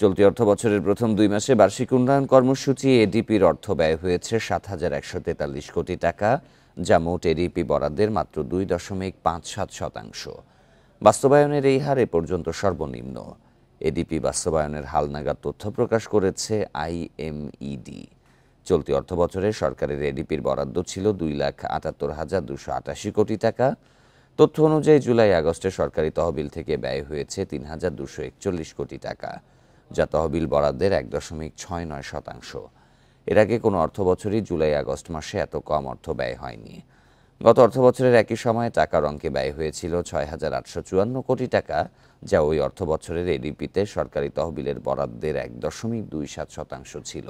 চলতি অর্থবছরের প্রথম ২ মাসে বার্ষিক উন্নয়ন কর্মসূচি এডিপির অর্থ ব্যয় হয়েছে ৭,১৪৩ কোটি টাকা, যা মোট এডিপি বরাদ্দের মাত্র ২.৫৭%। বাস্তবায়নের এই হার এ পর্যন্ত সর্বনিম্ন। এডিপি বাস্তবায়নের হালনাগাদ তথ্য প্রকাশ করেছে আইএমইডি। চলতি অর্থবছরে সরকারের এডিপির বরাদ্দ ছিল ২,৭৮,২৮৮ কোটি টাকা। তথ্য অনুযায়ী জুলাই আগস্টে সরকারি তহবিল থেকে ব্যয় হয়েছে ৩,২৪১ কোটি টাকা, যা তহবিল বরাদ্দের ১.৬৯%। এর আগে কোনো অর্থবছরই জুলাই আগস্ট মাসে এত কম অর্থ ব্যয় হয়নি। গত অর্থবছরের একই সময়ে টাকার অঙ্কে ব্যয় হয়েছিল ৬,৮৫৪ কোটি টাকা, যা ওই অর্থবছরের এডিপিতে সরকারি তহবিলের বরাদ্দের ১.২৭% ছিল।